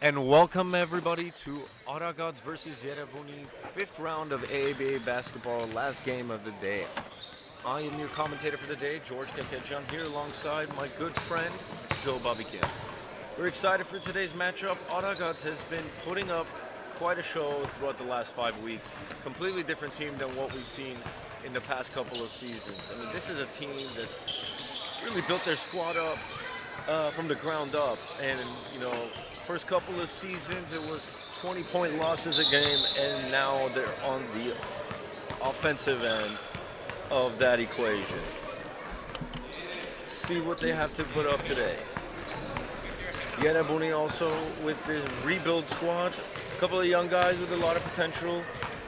And welcome everybody to Aragats versus Erebuni, fifth round of AABA basketball, last game of the day. I am your commentator for the day, George Kekejan, here alongside my good friend, Joe Babikia. We're excited for today's matchup. Aragats has been putting up quite a show throughout the last 5 weeks. Completely different team than what we've seen in the past couple of seasons. I mean, this is a team that's really built their squad up from the ground up. And, first couple of seasons, it was 20-point losses a game, and now they're on the offensive end of that equation. See what they have to put up today. Erebuni also with the rebuild squad. A couple of young guys with a lot of potential.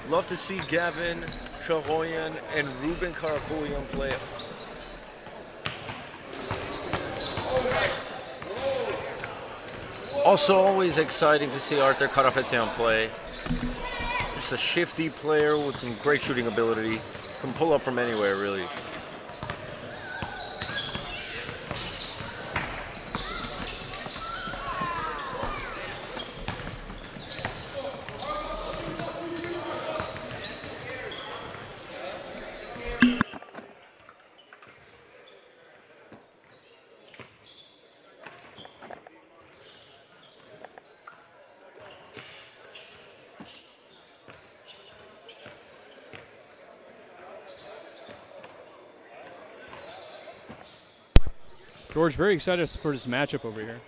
Love to see Gavin Shahoyan and Ruben Karakoyan play. Also always exciting to see Arthur Karapetyan play. Just a shifty player with some great shooting ability. Can pull up from anywhere, really. George, very excited for this matchup over here.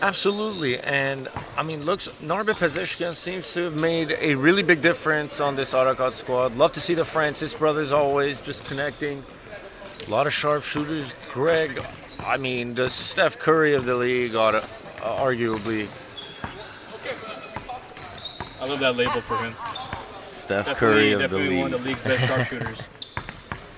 Absolutely, and I mean, looks Narbe Pezeshkian seems to have made a really big difference on this Aragat squad. Love to see the Francis brothers always just connecting. A lot of sharp shooters. Greg, I mean, the Steph Curry of the league, arguably. I love that label for him. Steph Curry of the definitely league. one of the league's best sharpshooters.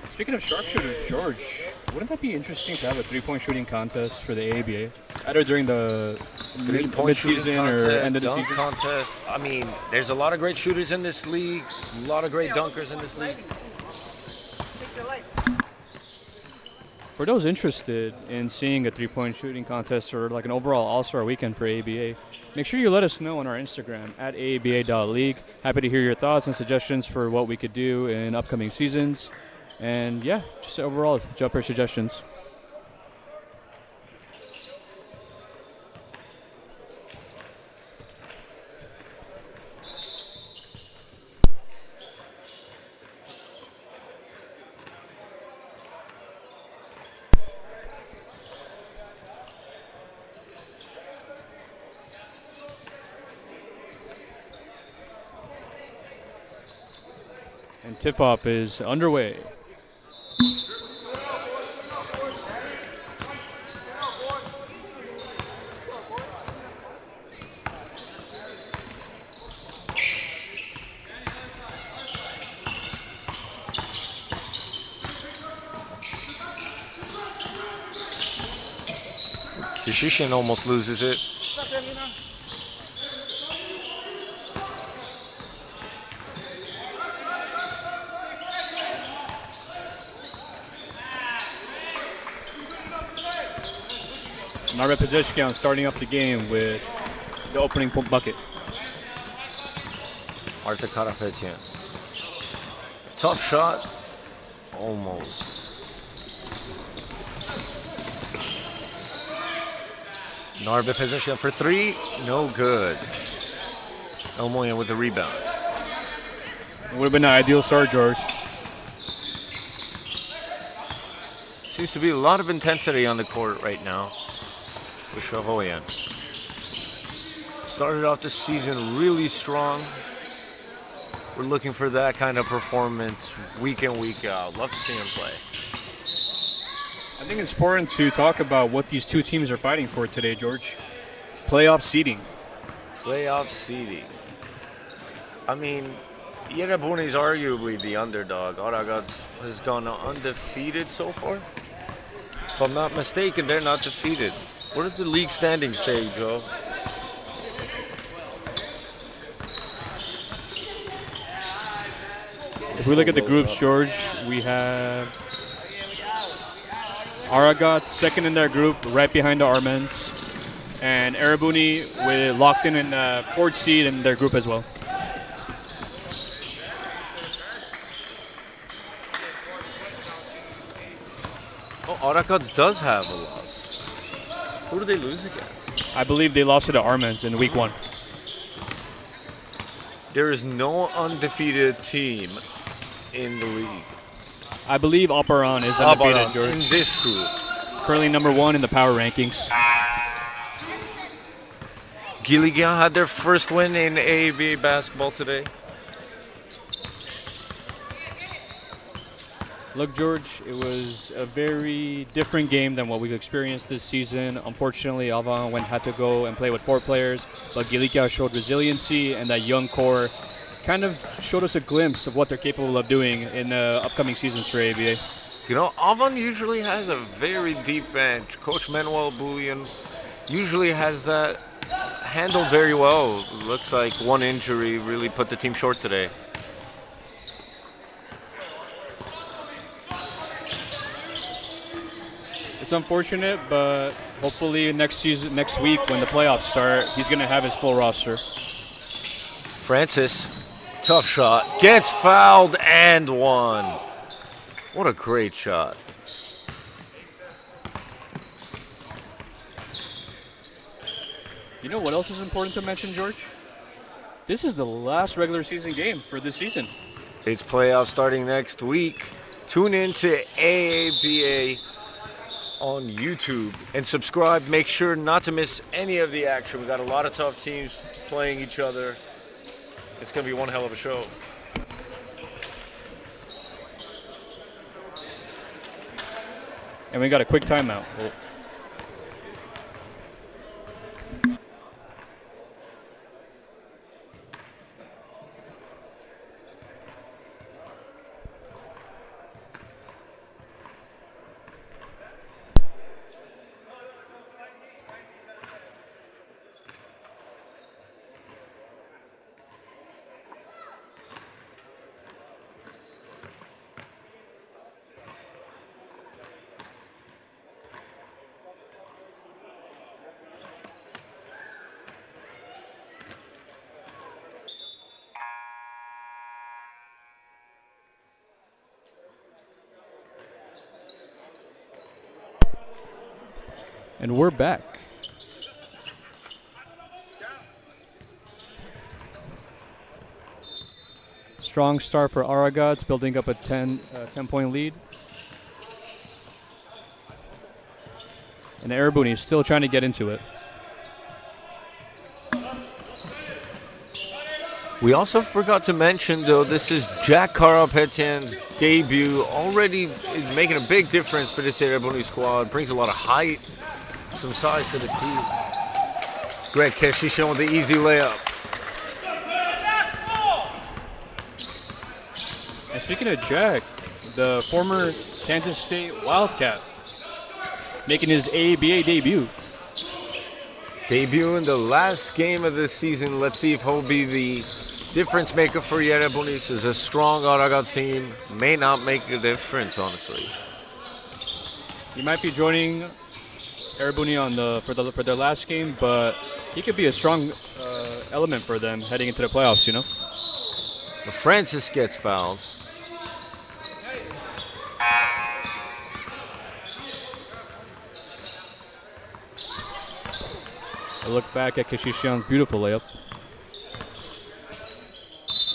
Speaking of sharpshooters, George, wouldn't that be interesting to have a three-point shooting contest for the AABA? Either during the mid-season or end of the dunk season? contest. I mean, there's a lot of great shooters in this league, a lot of great dunkers in this league. For those interested in seeing a three-point shooting contest or like an overall all-star weekend for AABA, make sure you let us know on our Instagram at aaba.league. Happy to hear your thoughts and suggestions for what we could do in upcoming seasons. And yeah, just overall jumper suggestions. And tip-off is underway. Kishishin almost loses it. Narbe Pezeshkian starting up the game with the opening bucket. Arthur Karapetyan. Tough shot. Almost. Narbe Pezeshkian for three. No good. Elmoyan with the rebound. It would have been an ideal start, George. Seems to be a lot of intensity on the court right now with Shahoyan. Started off the season really strong. We're looking for that kind of performance week in, week out. Love to see him play. I think it's important to talk about what these two teams are fighting for today, George. Playoff seeding. Playoff seeding. I mean, Erebuni is arguably the underdog. Aragats has gone undefeated so far. If I'm not mistaken, they're not defeated. What did the league standings say, Joe? If we look at the groups, George, we have Aragats second in their group, right behind the Armenians. And Erebuni with locked in 4th seed in their group as well. Oh, Aragats does have a loss. Who do they lose against? I believe they lost to the Armenians in week 1. There is no undefeated team in the league. I believe Operon is undefeated, Abaran George. in this group. Currently number 1 in the power rankings. Gilligan had their first win in AABA basketball today. Look, George, it was a very different game than what we've experienced this season. Unfortunately, Alvan had to go and play with 4 players, but Gilikia showed resiliency, and that young core kind of showed us a glimpse of what they're capable of doing in upcoming seasons for ABA. You know, Alvan usually has a very deep bench. Coach Manuel Bullion usually has that handled very well. Looks like one injury really put the team short today. It's unfortunate, but hopefully next week when the playoffs start, he's going to have his full roster. Francis, tough shot, gets fouled and one. What a great shot. You know what else is important to mention, George? This is the last regular season game for this season. It's playoffs starting next week. Tune in to AABA on YouTube and subscribe. Make sure not to miss any of the action. We got a lot of tough teams playing each other. It's going to be one hell of a show. And we got a quick timeout. And we're back. Strong start for Aragats, building up a 10-point lead. And Erebuni is still trying to get into it. We also forgot to mention, though, this is Jack Karapetian's debut. Already is making a big difference for this Erebuni squad. Brings a lot of height, some size to this team. Greg Keshishan with the easy layup. And speaking of Jack, the former Kansas State Wildcat, making his AABA debut. Debut in the last game of the season. Let's see if he'll be the difference maker for Erebuni. This is a strong Aragats team. May not make a difference, honestly. He might be joining Erebuni for their last game, but he could be a strong element for them heading into the playoffs, you know? Francis gets fouled. A look back at Keshishan's beautiful layup.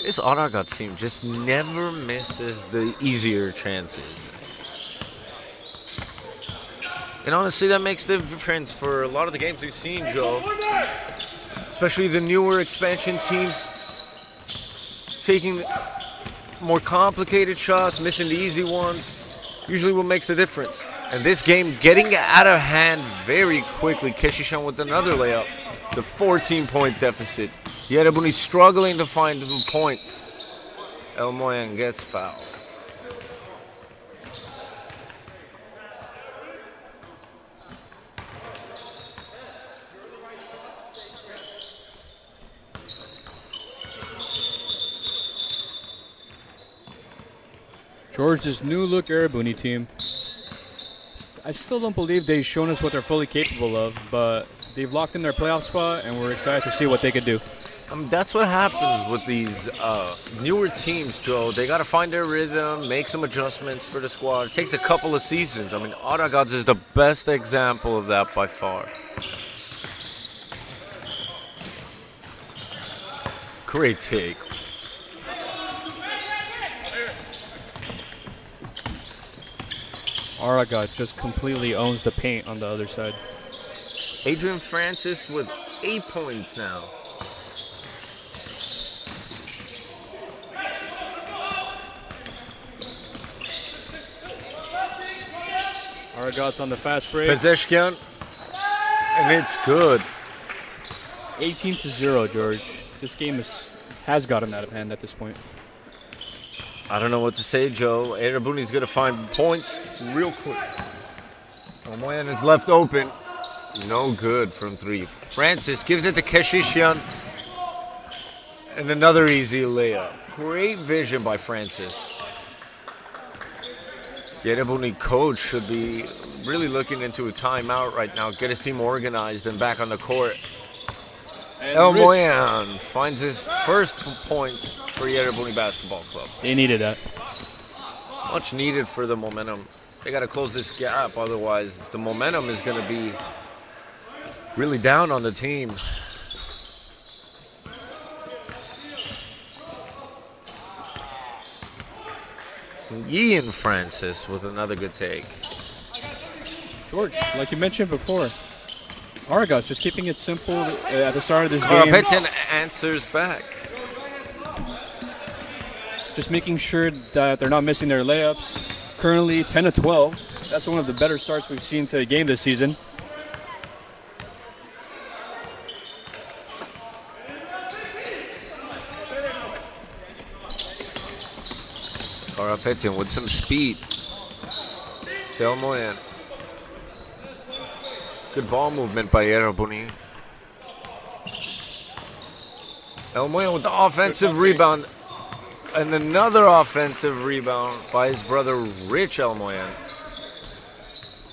This Aragats team just never misses the easier chances. And honestly, that makes the difference for a lot of the games we've seen, Joe. Especially the newer expansion teams taking more complicated shots, missing the easy ones, usually what makes the difference. And this game getting out of hand very quickly. Keshishan with another layup. The 14-point deficit. Erebuni struggling to find the points. El Moyan gets fouled. George, this new look Erebuni team. I still don't believe they've shown us what they're fully capable of, but they've locked in their playoff spot, and we're excited to see what they could do. That's what happens with these newer teams, Joe. They got to find their rhythm, make some adjustments for the squad. It takes a couple of seasons. I mean, Aragats is the best example of that by far. Great take. Aragats just completely owns the paint on the other side. Adrian Francis with 8 points now. Aragats on the fast break. Pezeshkian, and it's good. 18-0, George. This game has gotten out of hand at this point. I don't know what to say, Joe. Erebuni's going to find points real quick. Omoyan is left open. No good from 3. Francis gives it to Keshishian. And another easy layup. Great vision by Francis. The Erebuni coach should be really looking into a timeout right now, get his team organized and back on the court. El Moyan finds his first points for the Erebuni Basketball Club. They needed that. Much needed for the momentum. They got to close this gap, otherwise the momentum is going to be really down on the team. Ian Francis with another good take. George, like you mentioned before, Aragats just keeping it simple at the start of this game. Karapetin answers back. Just making sure that they're not missing their layups. Currently 10-12. That's one of the better starts we've seen to the game this season. Karapetin with some speed. Tel Moyan. Good ball movement by Erebuni. El Moyan with the offensive rebound. And another offensive rebound by his brother Rich El Moyan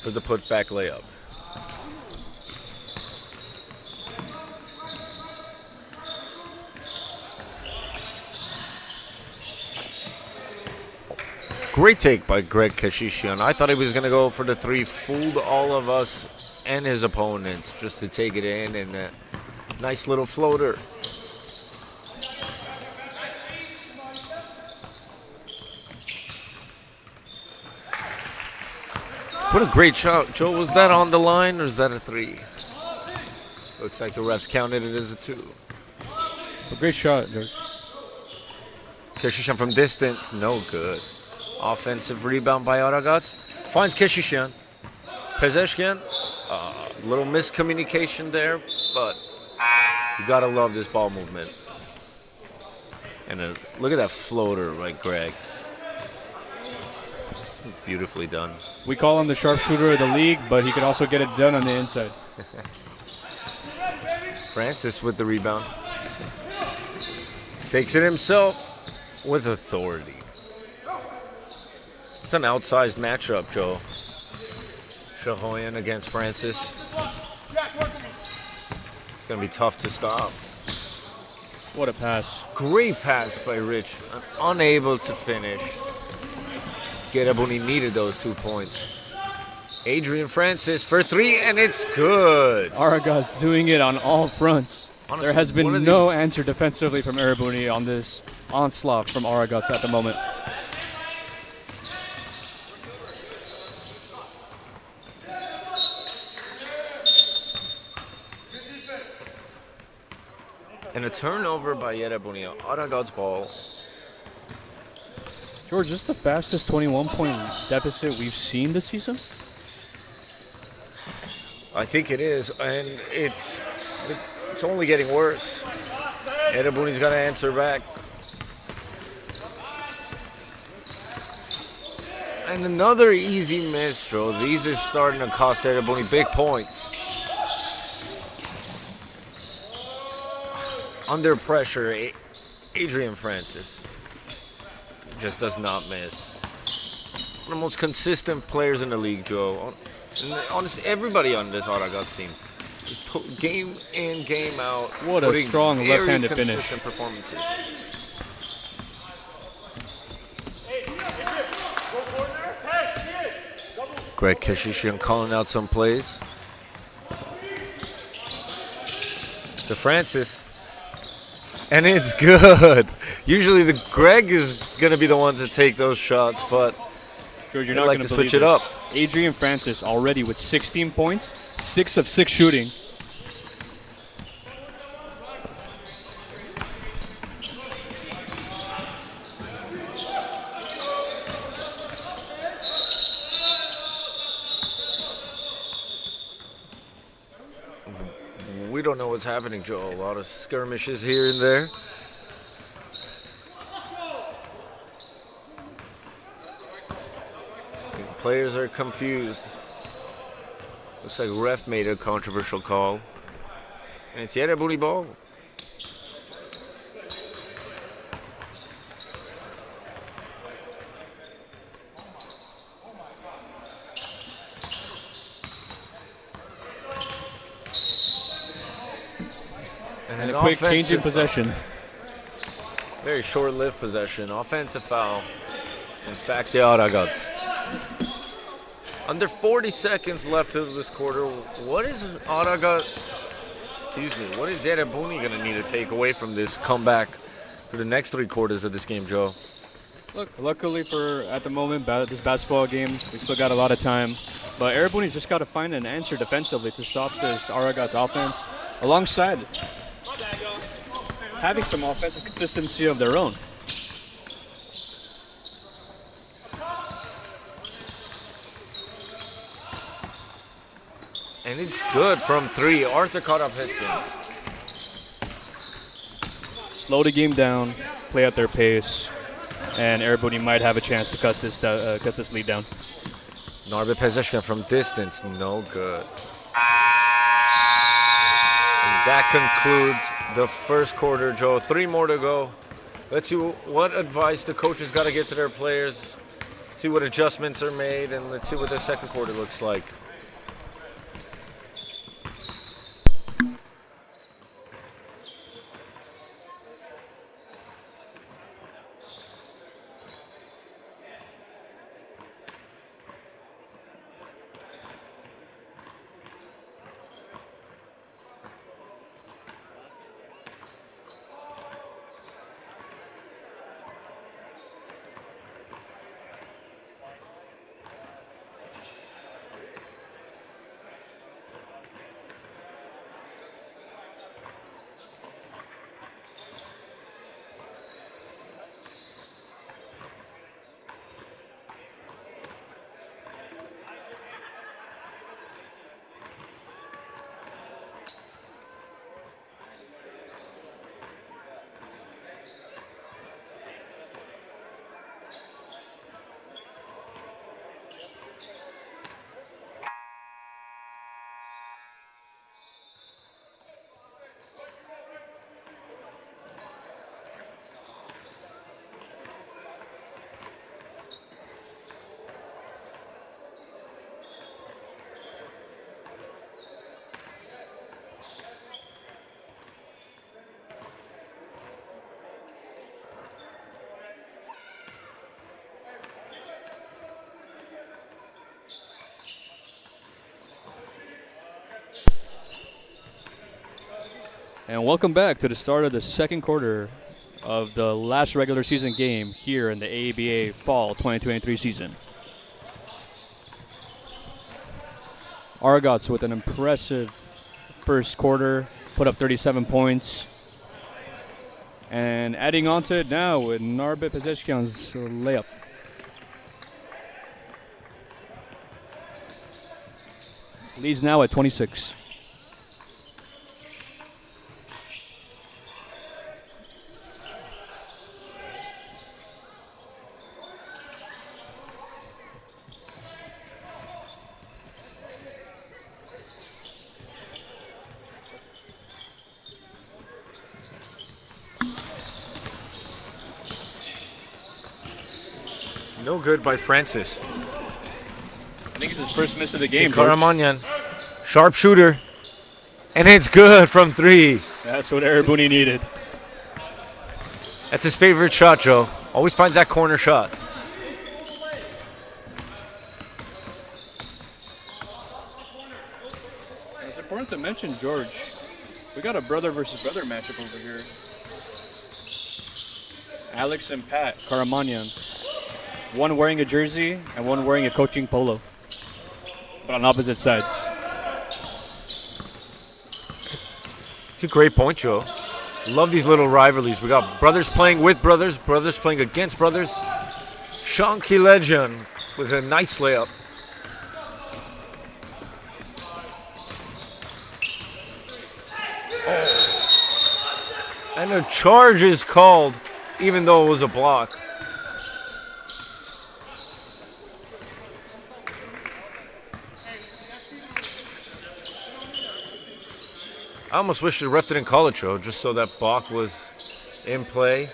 for the putback layup. Great take by Greg Keshishian. I thought he was going to go for the 3, fooled all of us and his opponents just to take it in, and a nice little floater. What a great shot. Joe, was that on the line or is that a 3? Looks like the refs counted it as a 2. A great shot, George. Keshishian from distance, no good. Offensive rebound by Aragats. Finds Keshishian. Pezeshkian. Little miscommunication there, but you gotta love this ball movement. And look at that floater by Greg. Beautifully done. We call him the sharpshooter of the league, but he could also get it done on the inside. Francis with the rebound. Takes it himself with authority. It's an outsized matchup, Joe. Shahoyan against Francis. It's going to be tough to stop. What a pass. Great pass by Rich. Unable to finish. Erebuni needed those 2 points. Adrian Francis for 3, and it's good. Aragats doing it on all fronts. Honestly, there has been no answer defensively from Erebuni on this onslaught from Aragats at the moment. And a turnover by Erebuni. Aragats ball. George, is this the fastest 21-point deficit we've seen this season? I think it is, and it's only getting worse. Erebuni's got to answer back. And another easy miss, Joe. These are starting to cost Erebuni big points. Under pressure, Adrian Francis just does not miss. One of the most consistent players in the league, Joe. And honestly, everybody on this Aragats team, game in, game out, What a putting strong very left-handed finish. consistent performances. Greg Kashishian calling out some plays. To Francis. And it's good. Usually the Greg is going to be the one to take those shots, but George, you're they not like going to believe switch it this. up. Adrian Francis already with 16 points, 6 of 6 shooting. We don't know what's happening, Joe. A lot of skirmishes here and there. Players are confused. Looks like ref made a controversial call. And it's Erebuni ball. And a quick change in offensive possession. Very short-lived possession. Offensive foul. In fact, the Aragats. Under 40 seconds left of this quarter. What is Aragats? Excuse me. What is Erebuni going to need to take away from this comeback for the next 3 quarters of this game, Joe? Look, luckily for at the moment this basketball game, we still got a lot of time. But Erebuni's just got to find an answer defensively to stop this Aragats offense, alongside having some offensive consistency of their own. And it's good from 3. Arthur caught up hits him. Slow the game down, play at their pace, and Erebuni might have a chance to cut this lead down. Narbe Pezeshkan from distance, no good. And that concludes the first quarter, Joe. 3 more to go. Let's see what advice the coaches got to get to their players. See what adjustments are made, and let's see what their second quarter looks like. And welcome back to the start of the second quarter of the last regular season game here in the AABA Fall 2023 season. Aragats with an impressive first quarter, put up 37 points. And adding on to it now with Narbe Pezeshkian's layup. Leads now at 26. No good by Francis. I think think it's his first miss of the game. Karamanyan, sharp shooter, and it's good from 3. That's what Erebuni needed. That's his favorite shot, Joe. Always finds that corner shot. It's important to mention, George, we got a brother versus brother matchup over here. Alex and Pat Karamanyan. One wearing a jersey and one wearing a coaching polo, but on opposite sides. It's a great point, Joe. Love these little rivalries. We got brothers playing with brothers, brothers playing against brothers. Sean Kilejan with a nice layup. Oh. And a charge is called, even though it was a block. I almost wish the ref didn't call it, Joe, just so that block was in play.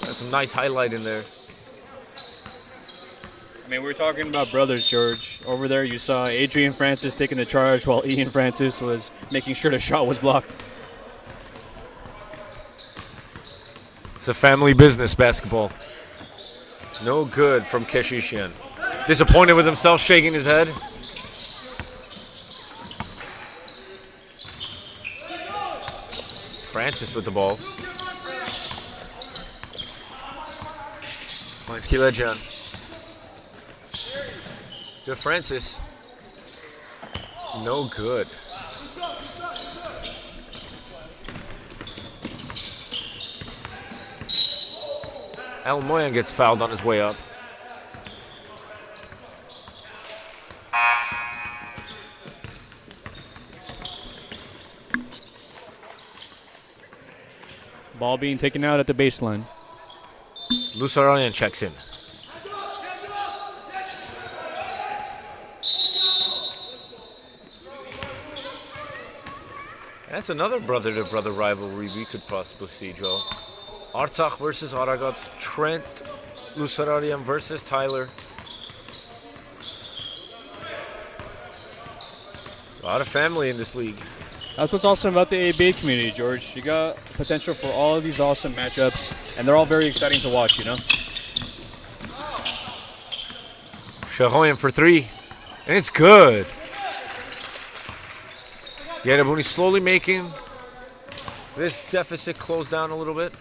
That's a nice highlight in there. I mean, we're talking about brothers, George. Over there, you saw Adrian Francis taking the charge while Ian Francis was making sure the shot was blocked. It's a family business, basketball. No good from Keshishian. Disappointed with himself, shaking his head. Francis with the ball. Finds Kilejan. To Francis. No good. Al Moyan gets fouled on his way up. Ball being taken out at the baseline. Lusaranian checks in. That's another brother-to-brother rivalry we could possibly see, Joe. Artsakh versus Aragats. Trent Lusaranian versus Tyler. A lot of family in this league. That's what's awesome about the AABA community, George. You got potential for all of these awesome matchups, and they're all very exciting to watch, you know? Shahoyan for 3, and it's good. Erebuni slowly making this deficit close down a little bit.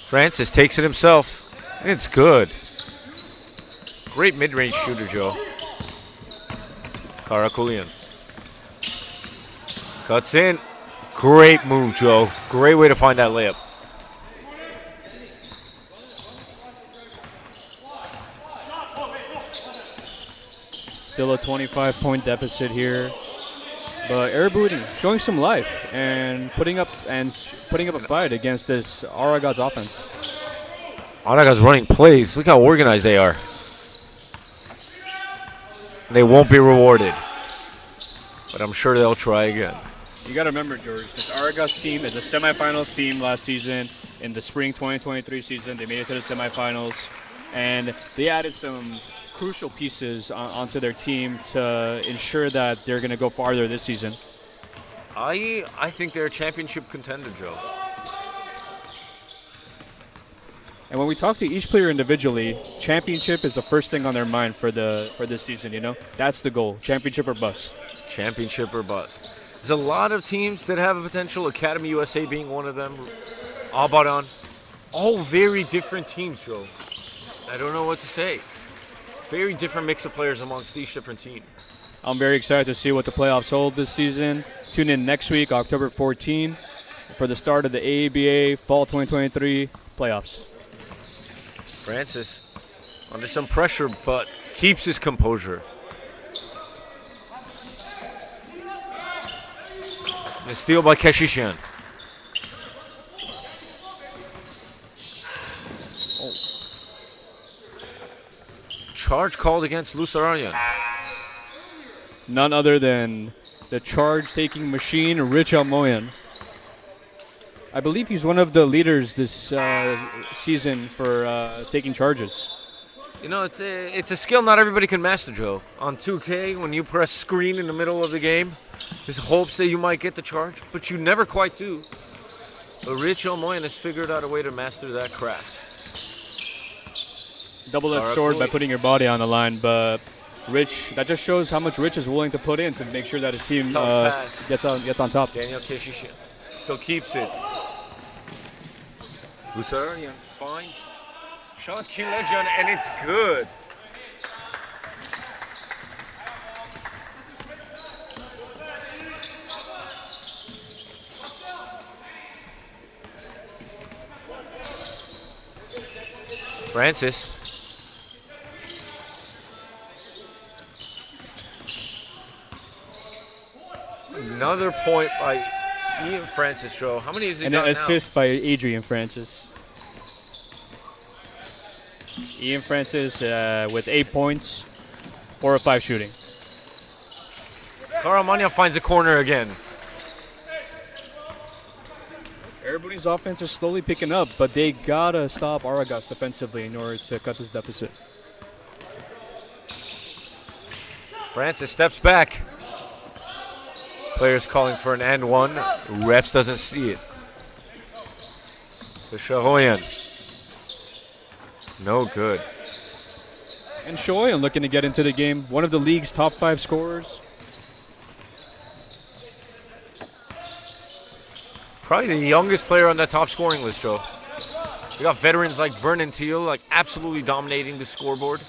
Francis takes it himself, and it's good. Great mid-range shooter, Joe. Karakulian. Cuts in. Great move, Joe. Great way to find that layup. Still a 25-point deficit here. But Erebuni showing some life and putting up a fight against this Aragats offense. Aragats running plays. Look how organized they are. They won't be rewarded, but I'm sure they'll try again. You got to remember, George, this Aragats team is a semifinals team last season. In the spring 2023 season, they made it to the semifinals, and they added some crucial pieces onto their team to ensure that they're going to go farther this season. I think they're a championship contender, Joe. And when we talk to each player individually, championship is the first thing on their mind for this season, you know? That's the goal, championship or bust. Championship or bust. There's a lot of teams that have a potential, Academy USA being one of them, Abadan. All very different teams, Joe. I don't know what to say. Very different mix of players amongst each different team. I'm very excited to see what the playoffs hold this season. Tune in next week, October 14, for the start of the AABA Fall 2023 playoffs. Francis under some pressure, but keeps his composure. And a steal by Keshishian. Charge called against Lusaranian. None other than the charge-taking machine, Rich Almoyan. I believe he's one of the leaders this season for taking charges. You know, it's a skill not everybody can master, Joe. On 2K, when you press screen in the middle of the game, there's hopes that you might get the charge, but you never quite do. But Rich Omoyan has figured out a way to master that craft. Double-edged sword by putting your body on the line, but Rich, that just shows how much Rich is willing to put in to make sure that his team gets on top. Daniel Keshishian still keeps it. Husarian finds Sean Kilejan, and it's good. Francis. Another point by Ian Francis, Joe. How many is he got now? And an assist by Adrian Francis. Ian Francis with 8 points, 4 of 5 shooting. Karamanya finds a corner again. Erebuni's offense is slowly picking up, but they gotta stop Aragats defensively in order to cut this deficit. Francis steps back. Players calling for an and one. Refs doesn't see it. To Shahoyan. No good. And Shoyan looking to get into the game. One of the league's top 5 scorers. Probably the youngest player on that top scoring list, Joe. We got veterans like Vernon Teal, like absolutely dominating the scoreboard.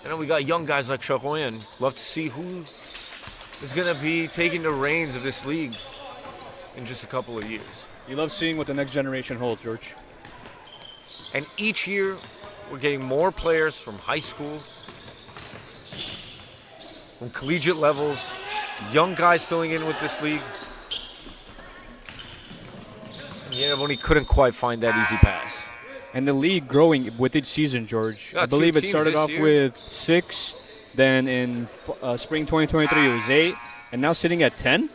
And then we got young guys like Shahoyan. Love to see who is going to be taking the reins of this league in just a couple of years. You love seeing what the next generation holds, George. And each year, we're getting more players from high school, from collegiate levels, young guys filling in with this league. And Erebuni couldn't quite find that easy pass. And the league growing with each season, George. I believe it started off with 6, then in spring 2023 it was 8, and now sitting at 10.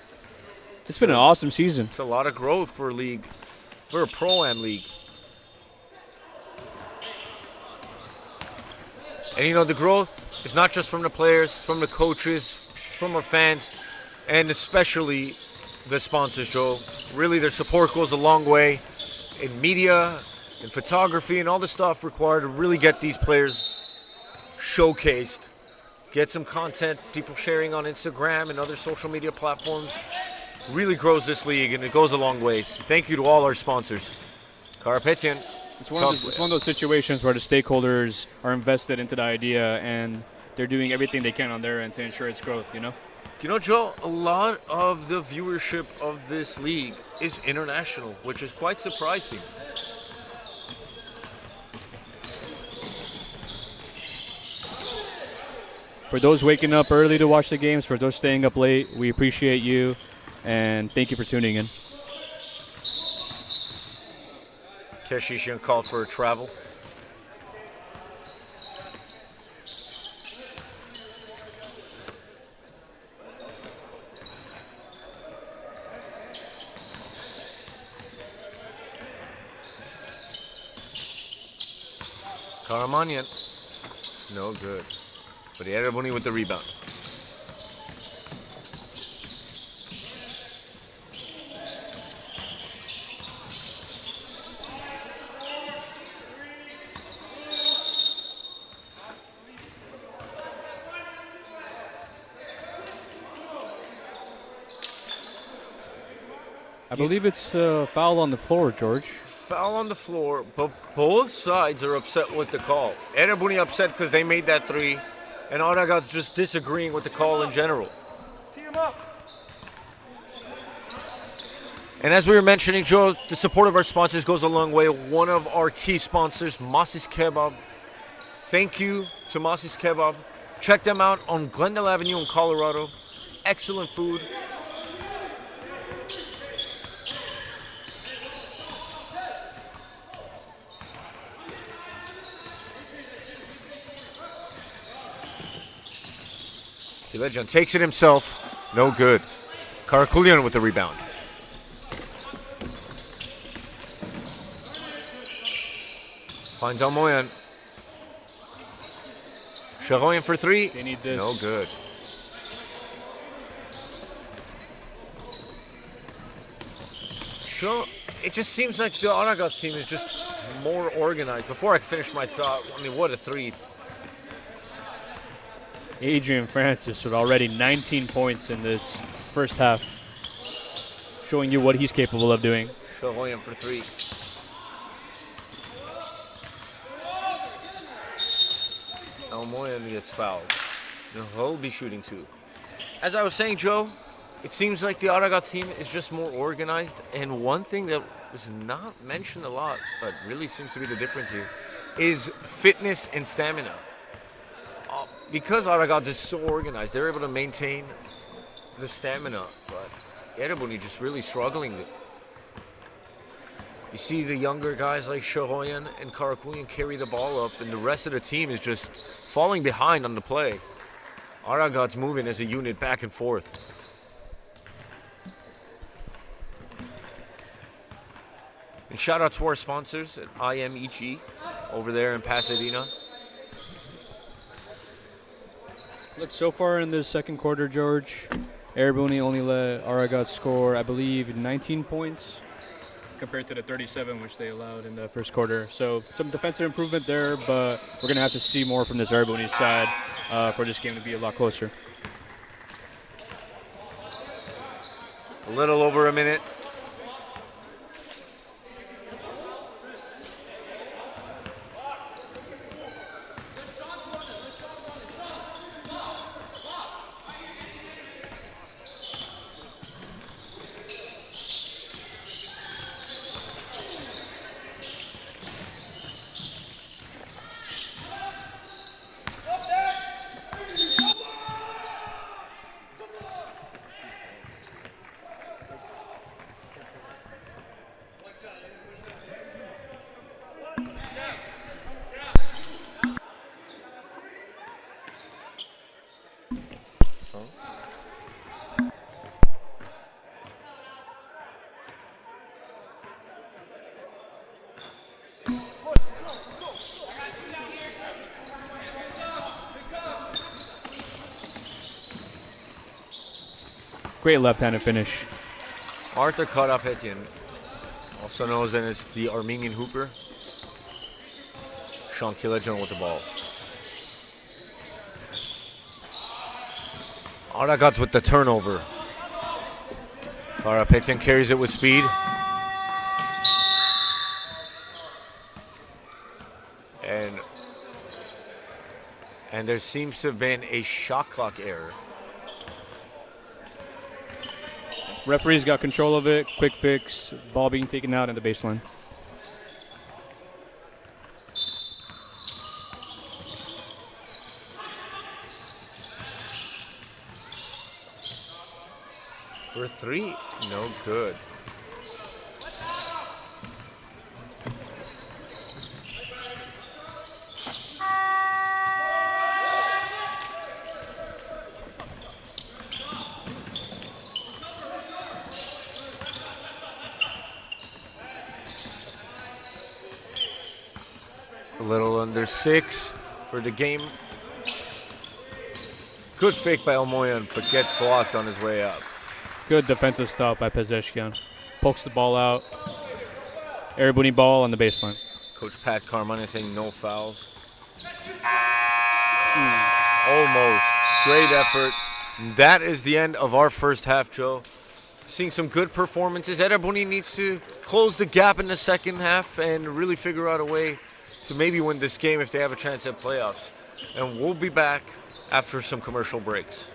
It's been an awesome season. It's a lot of growth for a league, for a Pro-Am league. And you know, the growth is not just from the players, from the coaches, from our fans, and especially the sponsors, Joe. Really, their support goes a long way in media, in photography, and all the stuff required to really get these players showcased. Get some content, people sharing on Instagram and other social media platforms. Really grows this league, and it goes a long way. So thank you to all our sponsors. Karapetian. It's one of those situations where the stakeholders are invested into the idea, and they're doing everything they can on their end to ensure its growth, you know? You know, Joe, a lot of the viewership of this league is international, which is quite surprising. For those waking up early to watch the games, for those staying up late, we appreciate you, and thank you for tuning in. Keshishian called for a travel. Karamanyan, no good. But the Erebuni with the rebound. I believe it's a foul on the floor, George. Foul on the floor, but both sides are upset with the call. Erebuni upset because they made that three, and Aragats just disagreeing with the call in general. Team up. And as we were mentioning, Joe, the support of our sponsors goes a long way. One of our key sponsors, Masi's Kebab. Thank you to Masi's Kebab. Check them out on Glendale Avenue in Colorado. Excellent food. Kilejan takes it himself. No good. Karakulian with the rebound. Finds Almoyan. Sharoyan for three. They need this. No good. So it just seems like the Aragats team is just more organized. Before I finish my thought, I mean, what a three. Adrian Francis with already 19 points in this first half, showing you what he's capable of doing. Sharoyan for three. Almoyan gets fouled. He'll be shooting two. As I was saying, Joe, it seems like the Aragats team is just more organized. And one thing that was not mentioned a lot, but really seems to be the difference here, is fitness and stamina. Because Aragats is so organized, they're able to maintain the stamina. But Erebuni just really struggling. You see the younger guys like Sharoyan and Karakulian carry the ball up, and the rest of the team is just falling behind on the play. Aragats moving as a unit back and forth. And shout out to our sponsors at IMEG over there in Pasadena. Look, so far in the second quarter, George, Erebuni only let Aragats score, I believe, 19 points compared to the 37 which they allowed in the first quarter. So some defensive improvement there, but we're going to have to see more from this Erebuni side for this game to be a lot closer. A little over a minute. Great left-handed finish. Arthur Karapetyan, also known as the Armenian hooper. Sean Kilejan with the ball. Aragats with the turnover. Karapetyan carries it with speed. And there seems to have been a shot clock error. Referees got control of it. Quick fix. Ball being taken out in the baseline. For three, no good. A little under 6 for the game. Good fake by Almoyan, but gets blocked on his way up. Good defensive stop by Pezeshkian. Pokes the ball out. Erebuni ball on the baseline. Coach Pat Carmona saying no fouls. Almost. Great effort. That is the end of our first half, Joe. Seeing some good performances. Erebuni needs to close the gap in the second half and really figure out a way to maybe win this game if they have a chance at playoffs. And we'll be back after some commercial breaks.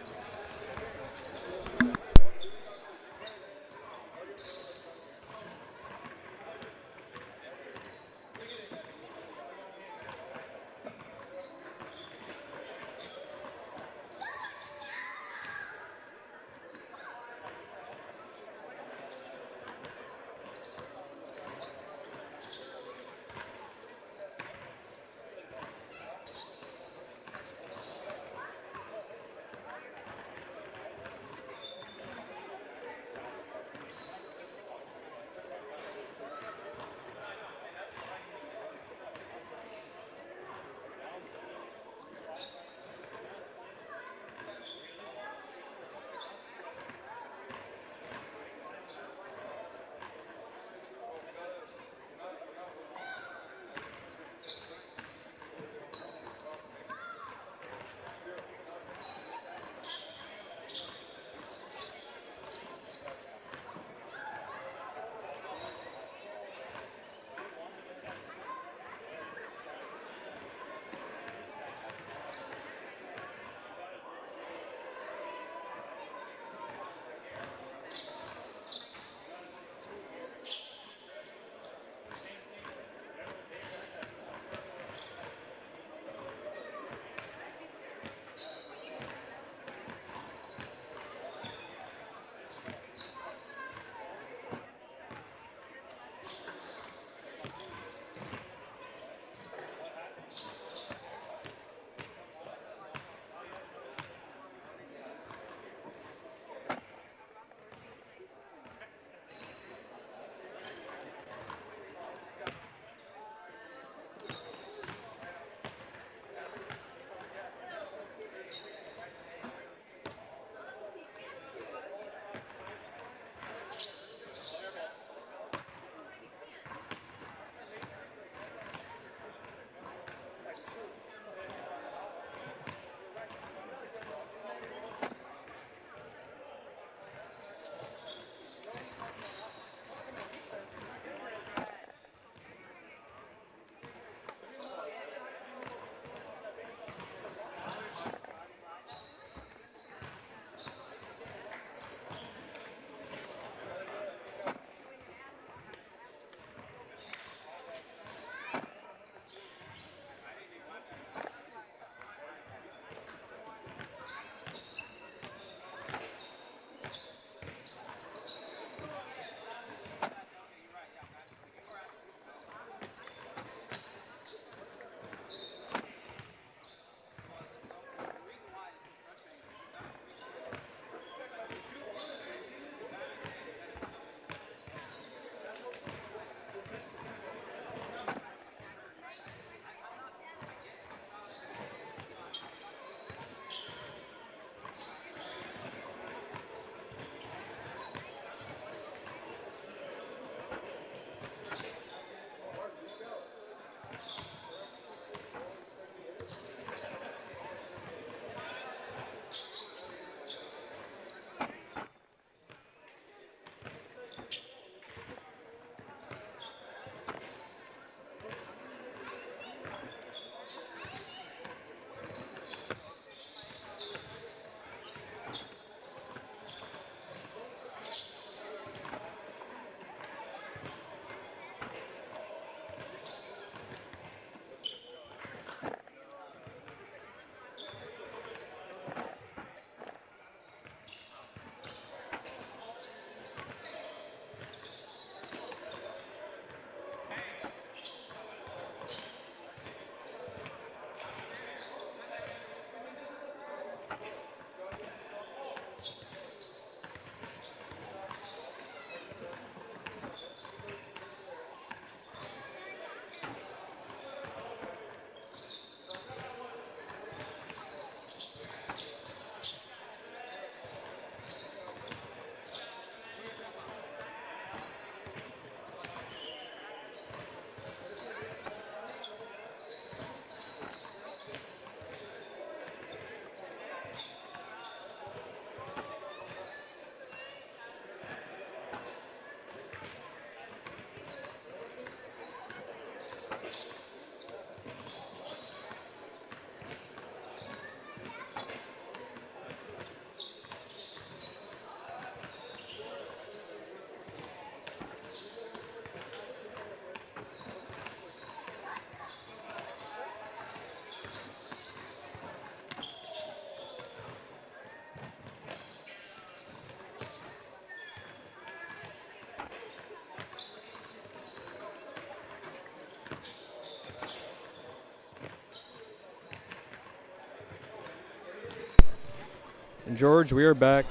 And George, we are back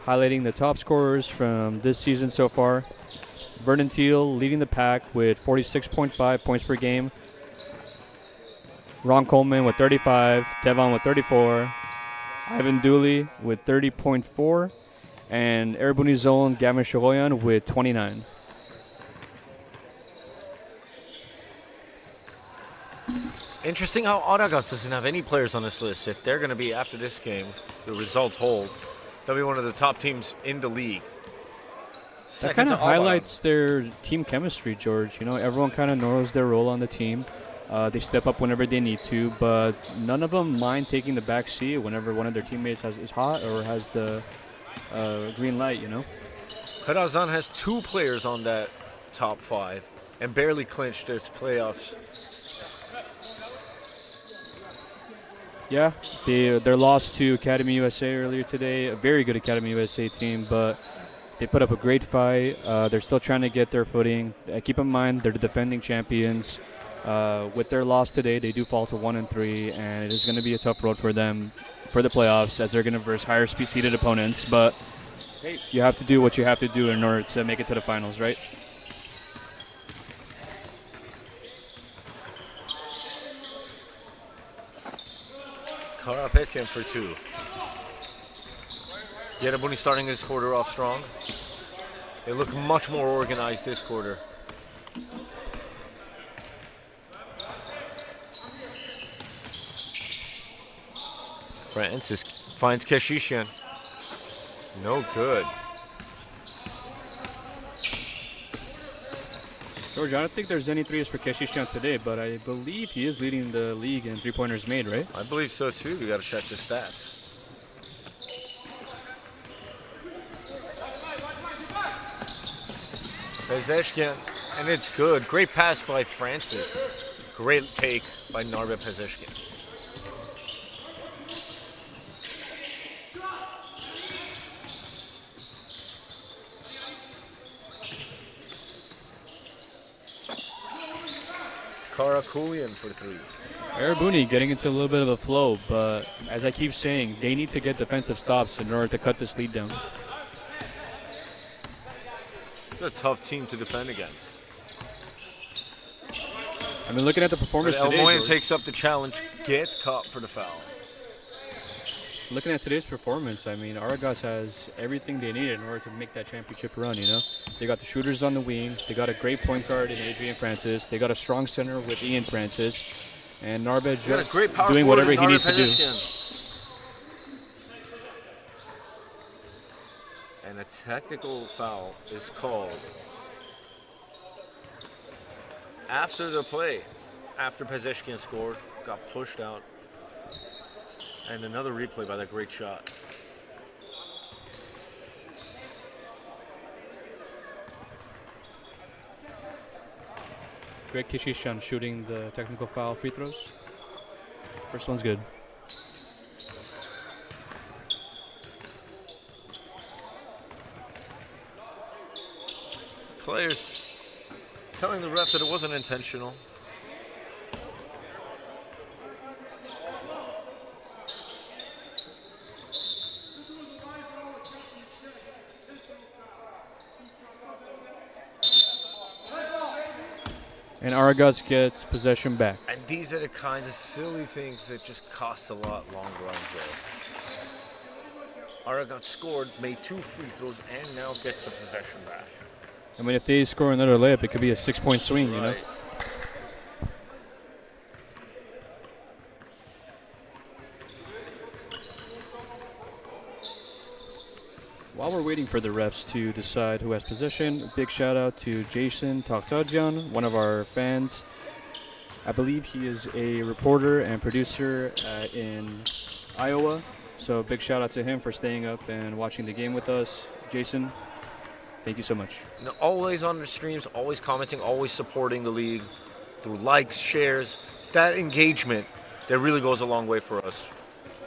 highlighting the top scorers from this season so far. Vernon Teal leading the pack with 46.5 points per game. Ron Coleman with 35, Tevon with 34, Ivan Dooley with 30.4, and Erebuni's own Gavin Shagoyan with 29. Interesting how Aragats doesn't have any players on this list. If they're going to be, after this game, if the results hold, they'll be one of the top teams in the league. That kind of highlights their team chemistry, George. You know, everyone kind of knows their role on the team. They step up whenever they need to, but none of them mind taking the back seat whenever one of their teammates is hot or has the green light, you know? Karazan has 2 players on that top 5 and barely clinched its playoffs. Yeah, their loss to Academy USA earlier today, a very good Academy USA team, but they put up a great fight. They're still trying to get their footing. Keep in mind, they're the defending champions. With their loss today, they do fall to 1-3, and it is going to be a tough road for them for the playoffs as they're going to verse higher seeded opponents. But hey, you have to do what you have to do in order to make it to the finals, right? Karapetian for 2. Erebuni starting this quarter off strong. They look much more organized this quarter. Francis finds Keshishian. No good. George, I don't think there's any threes for Keshishian today, but I believe he is leading the league in three-pointers made, right? I believe so too. We got to check the stats. Pezeshkian, and it's good. Great pass by Francis. Great take by Narbe Pezeshkian. Karakulian for 3. Erebuni getting into a little bit of a flow, but as I keep saying, they need to get defensive stops in order to cut this lead down. It's a tough team to defend against. I mean, looking at the performance But today, Elmoyan takes up the challenge, gets caught for the foul. looking at today's performance, I mean, Aragats has everything they need in order to make that championship run, you know? They got the shooters on the wing. They got a great point guard in Adrian Francis. They got a strong center with Ian Francis. And Narbe just doing whatever he needs to do. And a technical foul is called after the play. After Pezeshkian scored, got pushed out. And another replay by that great shot. Greg Kishishan shooting the technical foul free throws. First one's good. Players telling the ref that it wasn't intentional. And Aragats gets possession back. And these are the kinds of silly things that just cost a lot longer on Joe. Aragats scored, made 2 free throws, and now gets the possession back. I mean, if they score another layup, it could be a 6-point swing, you know? While we're waiting for the refs to decide who has possession, a big shout out to Jason Toksadjian, one of our fans. I believe he is a reporter and producer in Iowa. So big shout out to him for staying up and watching the game with us. Jason, thank you so much. You know, always on the streams, always commenting, always supporting the league through likes, shares. It's that engagement that really goes a long way for us.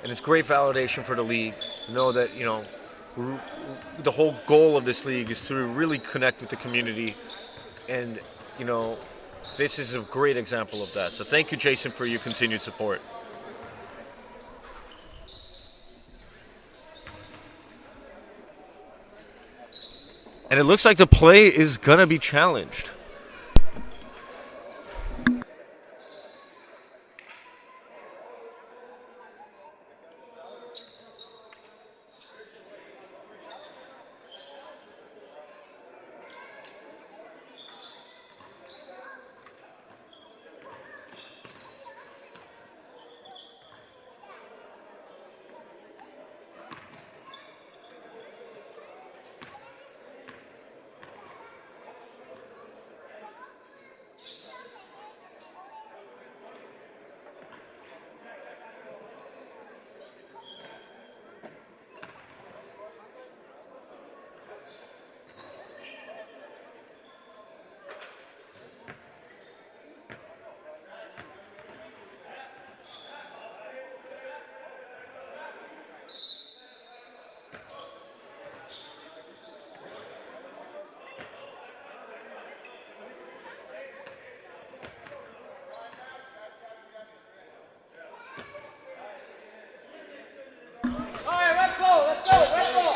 And it's great validation for the league. Know that, you know, the whole goal of this league is to really connect with the community. And, you know, this is a great example of that. So thank you, Jason, for your continued support. And it looks like the play is going to be challenged.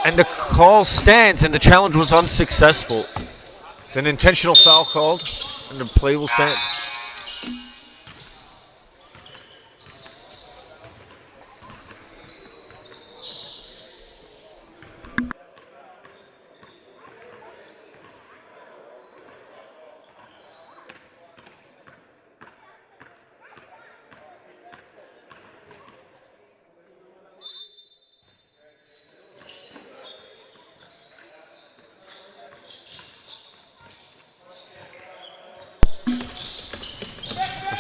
And the call stands, and the challenge was unsuccessful. It's an intentional foul called, and the play will stand.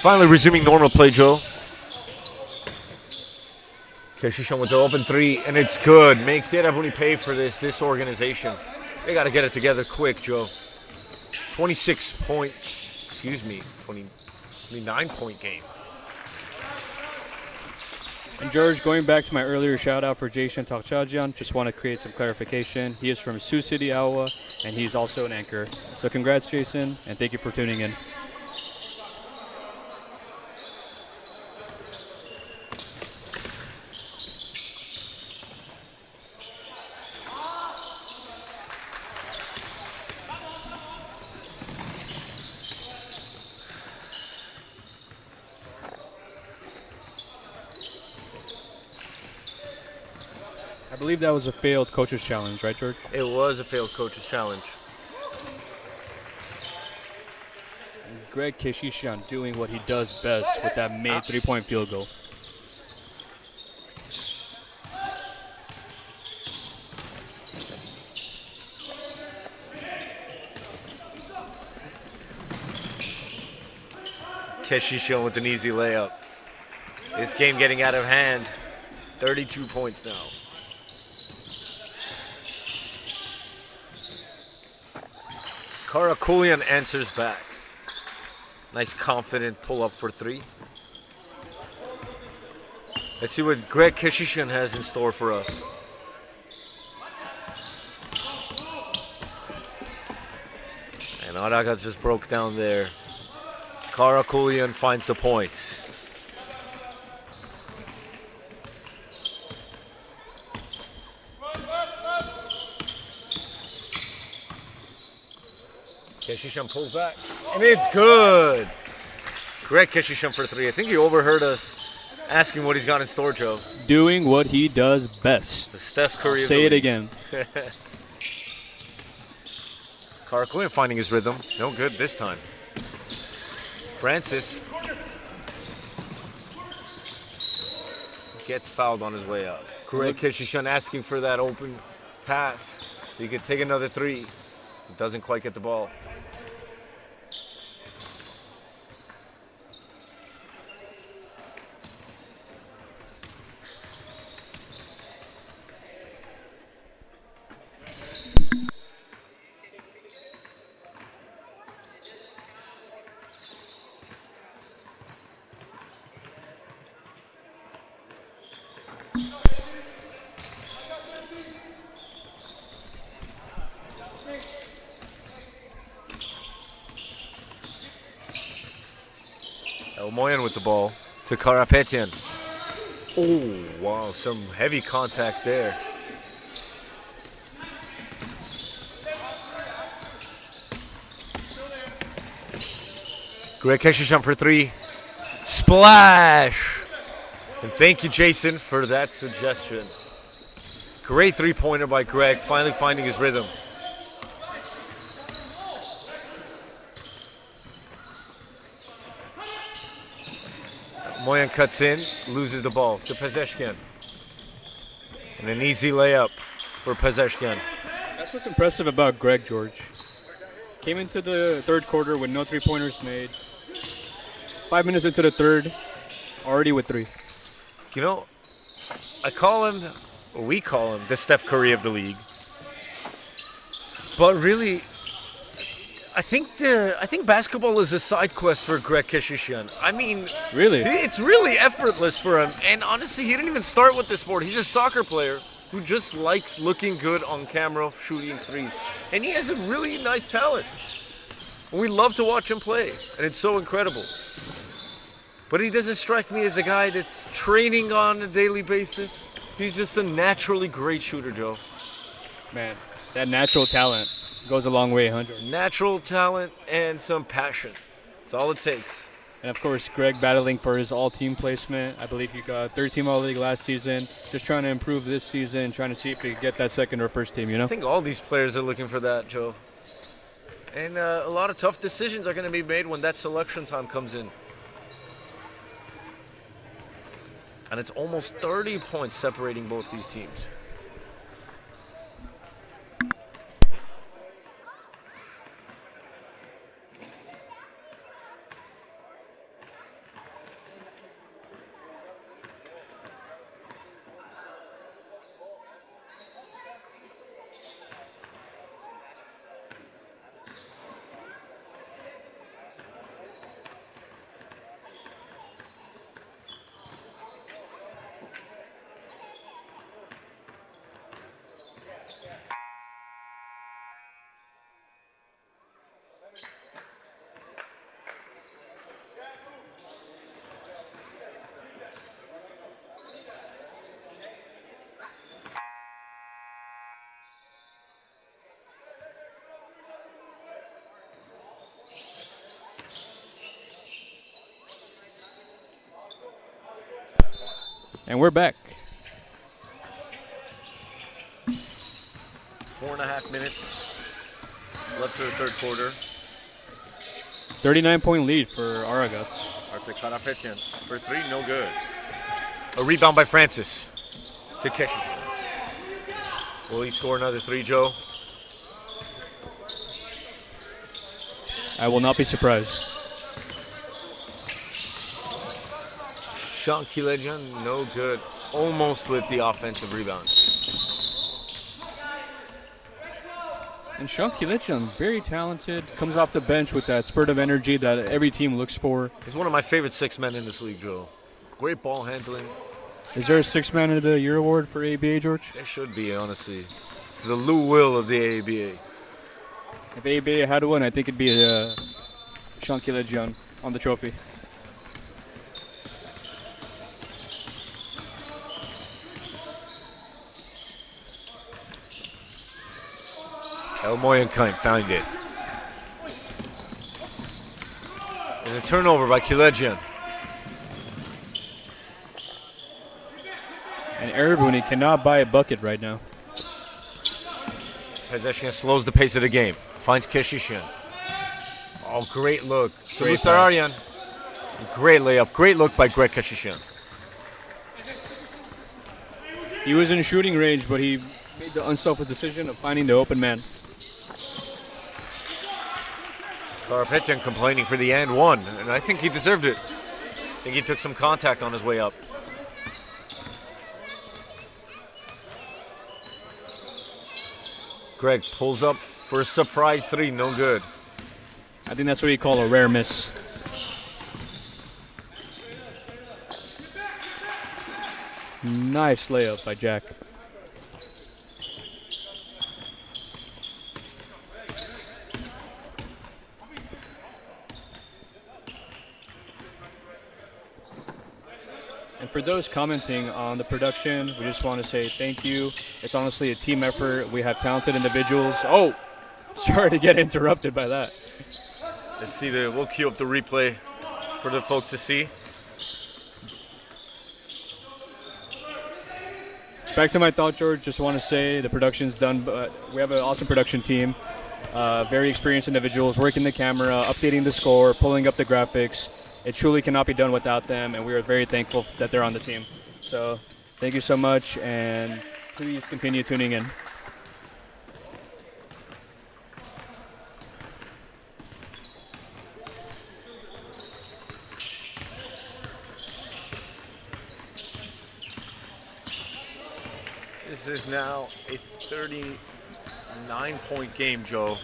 Finally resuming normal play, Joe. Keshishan with the open three, and it's good. Makes Erebuni pay for this organization. They got to get it together quick, Joe. 29-point game. And George, going back to my earlier shout out for Jason Takchajian, just want to create some clarification. He is from Sioux City, Iowa, and he's also an anchor. So congrats, Jason, and thank you for tuning in. I believe that was a failed coach's challenge, right, George? It was a failed coach's challenge. And Greg Keshishan doing what he does best with that made three-point field goal. Keshishan with an easy layup. This game getting out of hand. 32 points now. Karakulian answers back. Nice confident pull up for three. Let's see what Greg Keshishan has in store for us. And Aragats just broke down there. Karakulian finds the points. Keshishan pulls back, and it's good. Greg Keshishan for three. I think he overheard us asking what he's got in store, Joe. Doing what he does best. The Steph Curry. Say it again. Karakulian finding his rhythm. No good this time. Francis gets fouled on his way up. Greg Keshishan asking for that open pass. He could take another three. Doesn't quite get the ball. Moyan with the ball to Karapetian. Oh, wow, some heavy contact there. Greg Keshishan for three. Splash! And thank you, Jason, for that suggestion. Great three-pointer by Greg, finally finding his rhythm. Moyan cuts in, loses the ball to Pezeshkian. And an easy layup for Pezeshkian. That's what's impressive about Greg, George. Came into the third quarter with no three-pointers made. 5 minutes into the third, already with three. You know, we call him the Steph Curry of the league. But really, I think basketball is a side quest for Greg Keshishian. I mean, Really? it's really effortless for him. And honestly, he didn't even start with this sport. He's a soccer player who just likes looking good on camera, shooting threes. And he has a really nice talent. We love to watch him play, and it's so incredible. But he doesn't strike me as a guy that's training on a daily basis. He's just a naturally great shooter, Joe. Man, that natural talent goes a long way, 100. Natural talent and some passion. That's all it takes. And of course, Greg battling for his all-team placement. I believe he got third team all-league last season. Just trying to improve this season, trying to see if he can get that second or first team, you know? I think all these players are looking for that, Joe. And a lot of tough decisions are going to be made when that selection time comes in. And it's almost 30 points separating both these teams. And we're back. 4.5 minutes left for the third quarter. 39-point lead for Aragats. Arthur Karapetian for three, no good. A rebound by Francis to Keshes. Will he score another three, Joe? I will not be surprised. Sean Kilejan, no good. Almost with the offensive rebound. And Sean Kilichan, very talented, comes off the bench with that spurt of energy that every team looks for. He's one of my favorite six men in this league, Joe. Great ball handling. Is there a Six-Man of the Year award for AABA, George? There should be, honestly. It's the Lou Will of the AABA. If AABA had one, I think it'd be Sean Kilichan on the trophy. El Moyankain found it. And a turnover by Kilejan. And Erebuni cannot buy a bucket right now. Possession slows the pace of the game. Finds Keshishian. Oh, great look. Great Aryan. Great layup. Great look by Greg Keshishian. He was in shooting range, but he made the unselfish decision of finding the open man. Karapetian complaining for the and one, and I think he deserved it. I think he took some contact on his way up. Greg pulls up for a surprise three, no good. I think that's what you call a rare miss. Nice layup by Jack. And for those commenting on the production, we just want to say thank you. It's honestly a team effort. We have talented individuals. Oh, sorry to get interrupted by that. Let's see we'll queue up the replay for the folks to see. Back to my thought, George. Just want to say the production's done, but we have an awesome production team. Very experienced individuals working the camera, updating the score, pulling up the graphics. It truly cannot be done without them, and we are very thankful that they're on the team. So thank you so much, and please continue tuning in. This is now a 39-point game, Joe.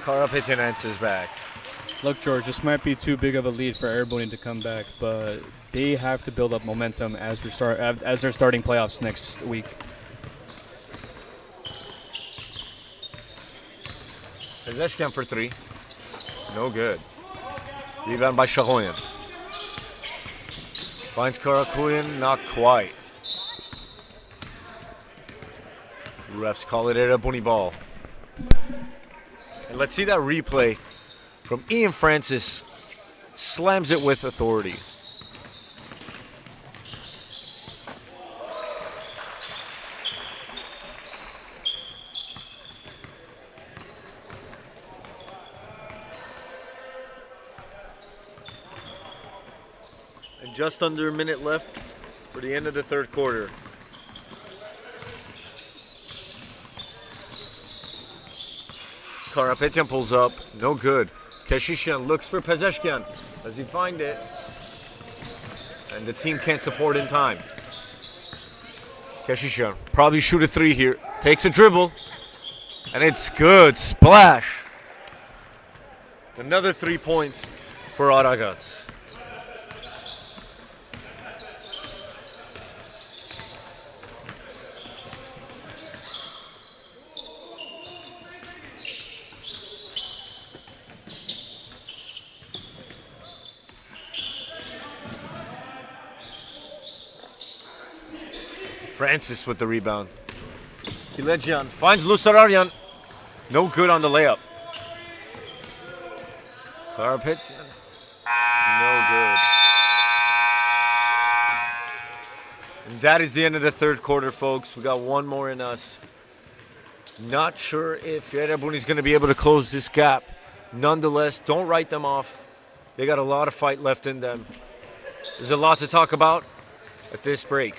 Karapetian answers back. Look, George, this might be too big of a lead for Erebuni to come back, but they have to build up momentum as they're starting playoffs next week. Pezeshkian for three. No good. Rebound by Shahoyan. Finds Karakuyan, not quite. Refs call it Erebuni ball. And let's see that replay from Ian Francis. Slams it with authority. And just under a minute left for the end of the third quarter. Karapetian pulls up, no good. Keshishian looks for Pezeshkian. Does he find it? And the team can't support in time. Keshishian probably shoot a three here. Takes a dribble. And it's good. Splash. Another 3 points for Aragats. Francis with the rebound. Kilejian finds Lusararian. No good on the layup. Karapetian. No good. And that is the end of the third quarter, folks. We got one more in us. Not sure if Erebuni is going to be able to close this gap. Nonetheless, don't write them off. They got a lot of fight left in them. There's a lot to talk about at this break.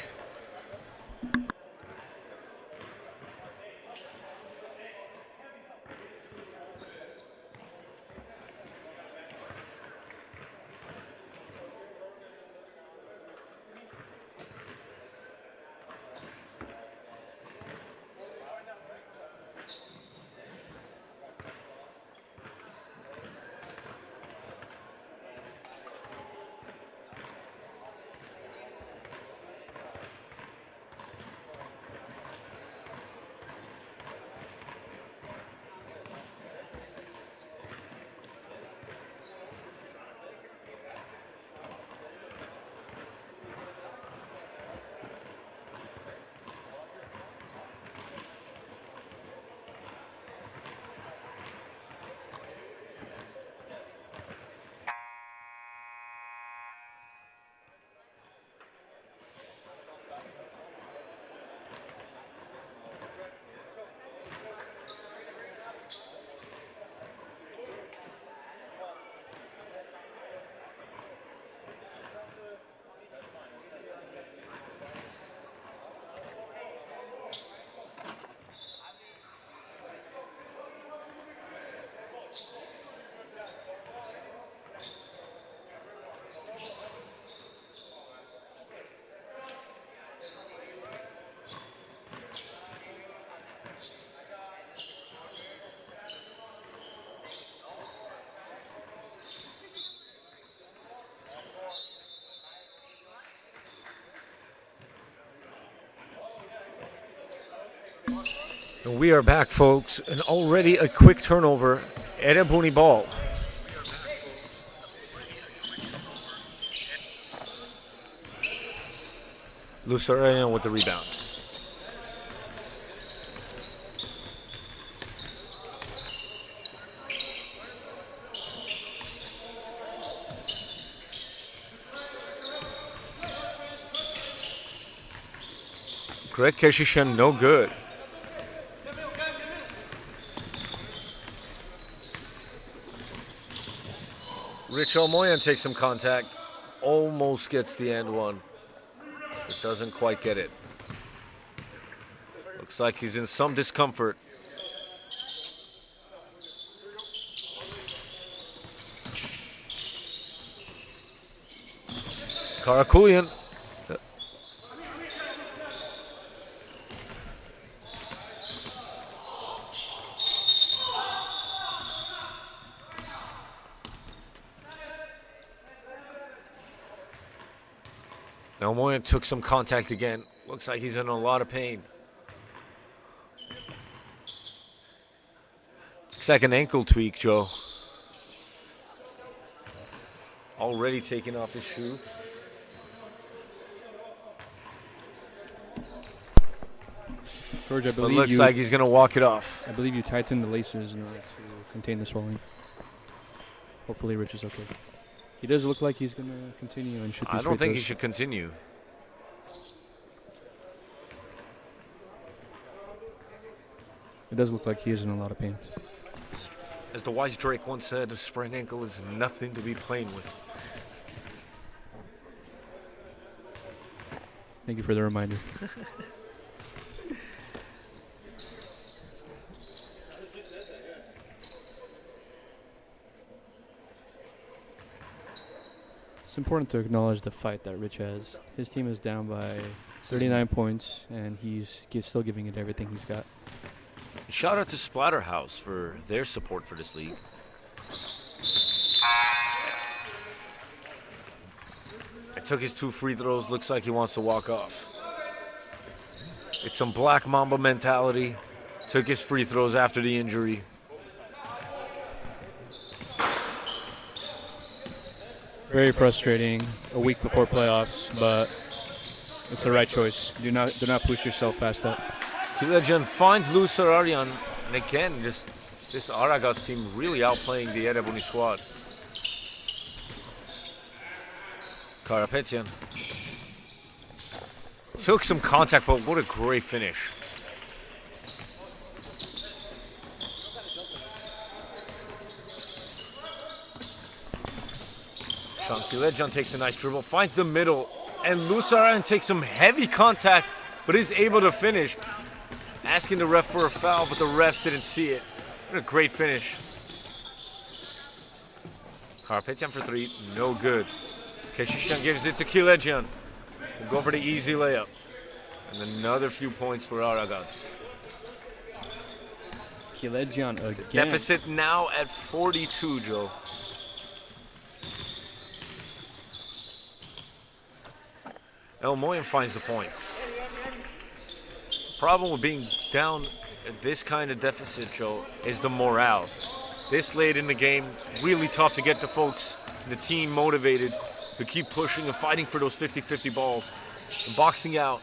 And we are back, folks, and already a quick turnover. Erebuni ball. Lusaranian with the rebound. Greg Keshishan, no good. Rich Olmoyan takes some contact. Almost gets the end one. But doesn't quite get it. Looks like he's in some discomfort. Karakulian. Now Moyan took some contact again. Looks like he's in a lot of pain. Looks like an ankle tweak, Joe. Already taking off his shoe. George, I But believe looks like he's going to walk it off. I believe you tightened the laces in order to contain the swelling. Hopefully Rich is okay. He does look like he's going to continue and shoot these I don't think he free should continue. It does look like he is in a lot of pain. As the wise Drake once said, a sprained ankle is nothing to be playing with. Thank you for the reminder. It's important to acknowledge the fight that Rich has. His team is down by 39 points, and he's still giving it everything he's got. Shout out to Splatterhouse for their support for this league. I took his 2 free throws. Looks like he wants to walk off. It's some Black Mamba mentality. Took his free throws after the injury. Very frustrating, a week before playoffs, but it's the right choice. Do not push yourself past that. Kilejan finds Lou Sararian, and again, just this Aragats team really outplaying the Erebuni squad. Karapetian took some contact, but what a great finish. Kilejan takes a nice dribble, finds the middle, and Lou Sararian takes some heavy contact, but is able to finish. Asking the ref for a foul, but the refs didn't see it. What a great finish. Karapetian for 3, no good. Keshishan gives it to Kilejan. We'll go for the easy layup. And another few points for Aragats. Kilejan again. Deficit now at 42, Joe. El Moyen finds the points. Problem with being down at this kind of deficit, Joe, is the morale. This late in the game, really tough to get the folks, the team motivated to keep pushing and fighting for those 50-50 balls, and boxing out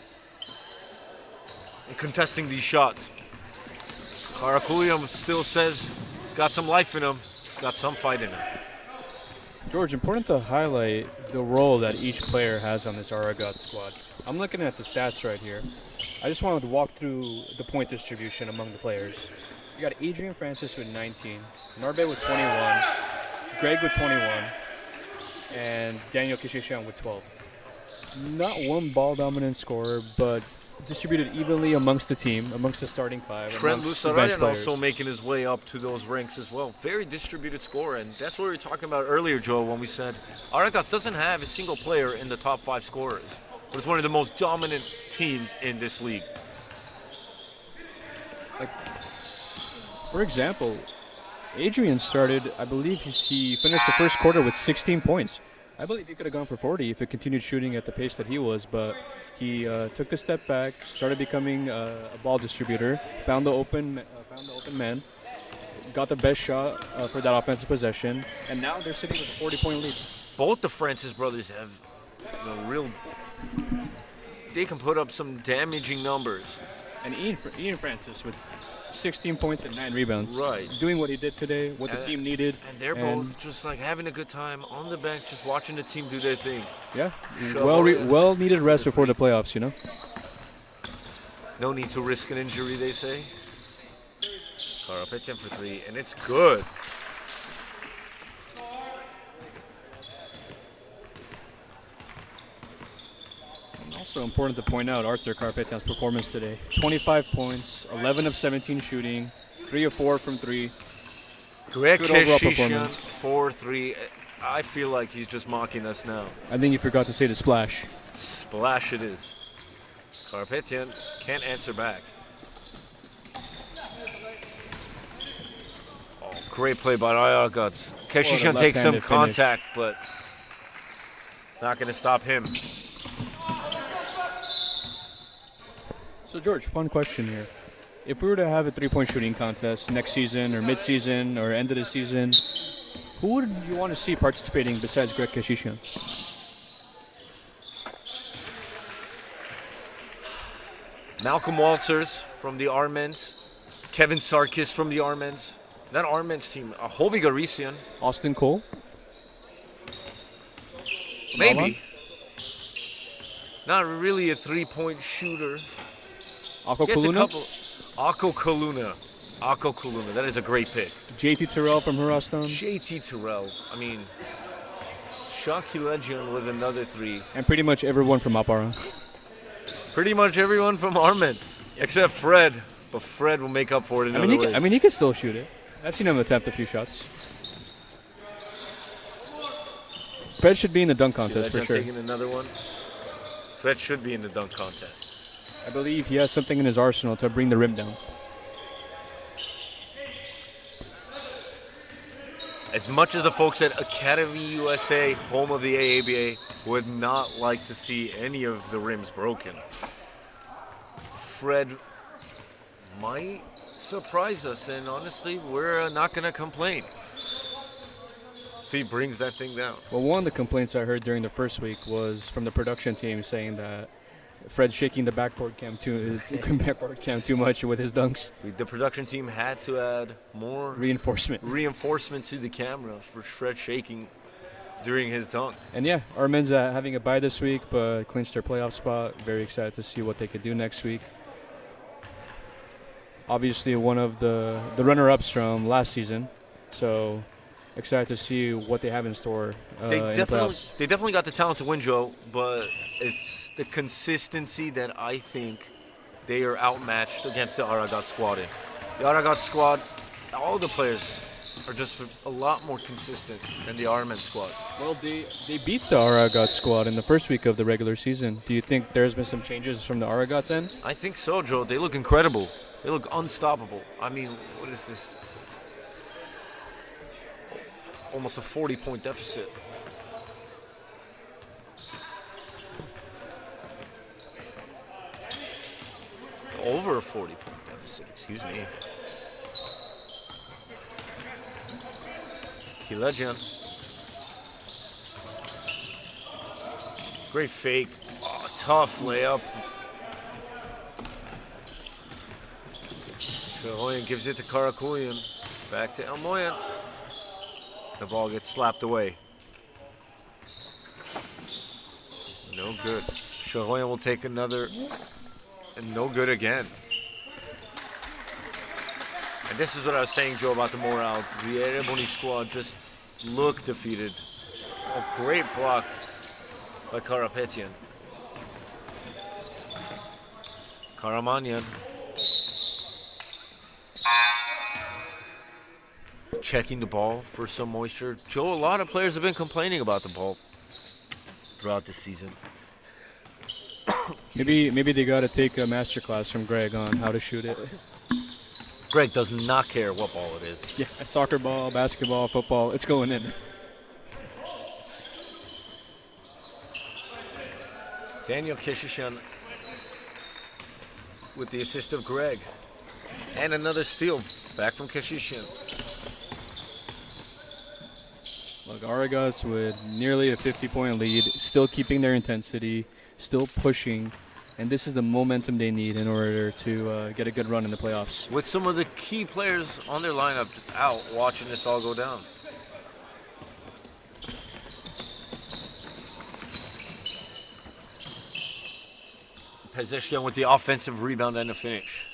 and contesting these shots. Karakulian still says he's got some life in him, he's got some fight in him. George, important to highlight the role that each player has on this Aragats squad. I'm looking at the stats right here. I just wanted to walk through the point distribution among the players. You got Adrian Francis with 19, Narbe with 21, Greg with 21, and Daniel Kishishan with 12. Not one ball-dominant scorer, but distributed evenly amongst the team, amongst the starting 5. Trent Lusarayan also making his way up to those ranks as well. Very distributed scorer, and that's what we were talking about earlier, Joe, when we said Aragats doesn't have a single player in the top 5 scorers. But it's one of the most dominant teams in this league. Like, for example, Adrian started, I believe he finished the first quarter with 16 points. I believe he could have gone for 40 if he continued shooting at the pace that he was, but he took the step back, started becoming a ball distributor, found the open man, got the best shot for that offensive possession, and now they're sitting with a 40-point lead. Both the Francis brothers have they can put up some damaging numbers. And Ian Francis with 16 points and 9 rebounds. Right. Doing what he did today, what the team needed. And they're both just like having a good time on the bench, just watching the team do their thing. Yeah. Well needed rest before the playoffs, you know. No need to risk an injury, they say. Karapetyan for three, and it's good. Also important to point out Arthur Karapetyan's performance today. 25 points, 11 of 17 shooting, 3 of 4 from 3. Greg Good overall Keshishian, performance. 4-3. I feel like he's just mocking us now. I think you forgot to say the splash. Splash it is. Karapetyan can't answer back. Oh, great play by Aragats. Keshishian takes some left-handed contact, but not going to stop him. So George, fun question here. If we were to have a three-point shooting contest next season or mid-season or end of the season, who would you want to see participating besides Greg Keshishian? Malcolm Walters from the Armens. Kevin Sarkis from the Armens. That Armens team. Hovi Garisian. Austin Cole? Maybe. Not really a three-point shooter. Ako Gets a Kuluna? couple. Ako Kaluna. Ako Kaluna. That is a great pick. JT Terrell from Hurastan? JT Terrell. I mean, Shaki Legion with another three. And pretty much everyone from Aparan. Pretty much everyone from Armens, except Fred. But Fred will make up for it in other ways. I mean, he can still shoot it. I've seen him attempt a few shots. Fred should be in the dunk contest for sure. Taking another one. Fred should be in the dunk contest. I believe he has something in his arsenal to bring the rim down. As much as the folks at Academy USA, home of the AABA, would not like to see any of the rims broken, Fred might surprise us, and honestly, we're not going to complain if he brings that thing down. Well, one of the complaints I heard during the first week was from the production team saying that Fred's shaking the backboard cam too much with his dunks. The production team had to add more Reinforcement to the camera for Fred shaking during his dunk. And yeah, Armen's having a bye this week, but clinched their playoff spot. Very excited to see what they could do next week. Obviously, one of the runner-ups from last season, so excited to see what they have in store in the playoffs. They definitely got the talent to win, Joe, but it's the consistency that I think they are outmatched against the Aragats squad in. The Aragats squad, all the players are just a lot more consistent than the Armen squad. Well, they beat the Aragats squad in the first week of the regular season. Do you think there's been some changes from the Aragats end? I think so, Joe. They look incredible. They look unstoppable. I mean, what is this? Almost a 40-point deficit. Over a 40-point deficit, excuse me. Kilejian. Great fake. Oh, tough layup. Shahoyan gives it to Karakulian. Back to Elmoyan. The ball gets slapped away. No good. Shahoyan will take another. And no good again. And this is what I was saying, Joe, about the morale. The Erebuni squad just looked defeated. A great block by Karapetyan. Karamanyan. Checking the ball for some moisture. Joe, a lot of players have been complaining about the ball throughout the season. Maybe they got to take a masterclass from Greg on how to shoot it. Greg does not care what ball it is. Yeah, soccer ball, basketball, football, it's going in. Daniel Keshishian with the assist of Greg. And another steal back from Keshishian. Look, Aragats with nearly a 50-point lead, still keeping their intensity, still pushing, and this is the momentum they need in order to get a good run in the playoffs. With some of the key players on their lineup just out watching this all go down. Pezeshkian with the offensive rebound and the finish.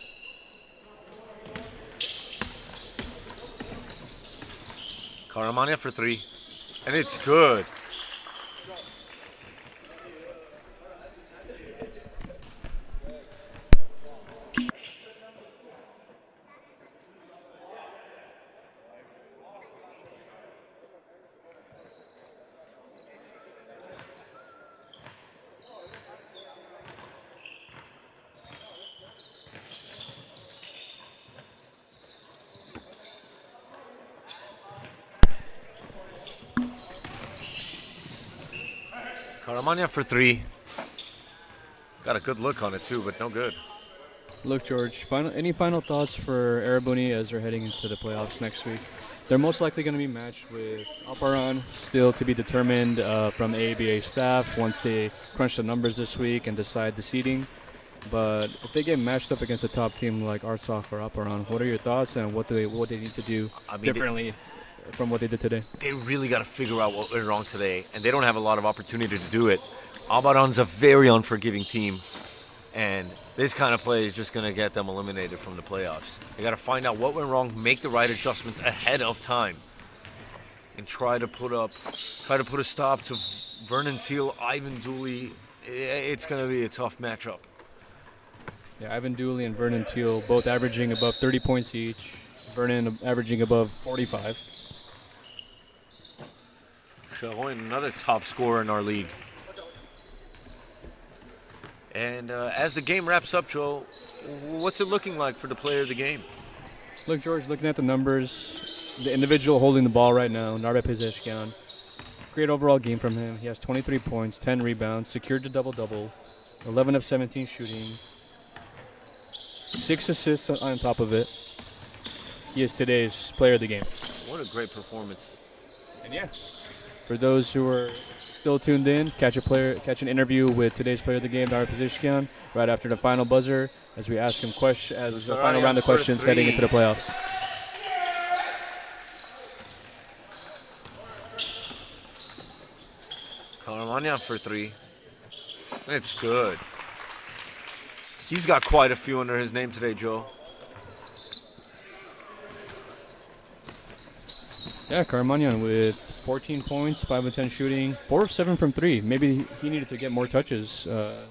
Karamania for three, and it's good. Karamania for three. Got a good look on it too, but no good. Look, George, any final thoughts for Erebuni as they're heading into the playoffs next week? They're most likely going to be matched with Aparan, still to be determined from AABA staff once they crunch the numbers this week and decide the seeding. But if they get matched up against a top team like Artsakh or Aparan, what are your thoughts and what they need to do differently from what they did today? They really got to figure out what went wrong today, and they don't have a lot of opportunity to do it. Abaran's a very unforgiving team, and this kind of play is just going to get them eliminated from the playoffs. They got to find out what went wrong, make the right adjustments ahead of time, and try to put a stop to Vernon Teal, Ivan Dooley. It's going to be a tough matchup. Yeah, Ivan Dooley and Vernon Teal both averaging above 30 points each. Vernon averaging above 45. Sharon, another top scorer in our league. And as the game wraps up, Joe, what's it looking like for the player of the game? Look, George, looking at the numbers, the individual holding the ball right now, Narbe Pezeshkian. Great overall game from him. He has 23 points, 10 rebounds, secured the double-double, 11 of 17 shooting, 6 assists on top of it. He is today's player of the game. What a great performance. And yeah, for those who are still tuned in, catch an interview with today's player of the game, Narbe Pezeshkian, right after the final buzzer as we ask him as the final round of questions heading into the playoffs. Karamania for three. It's good. He's got quite a few under his name today, Joe. Yeah, Karamanian with 14 points, 5 of 10 shooting, 4 of 7 from 3. Maybe he needed to get more touches. And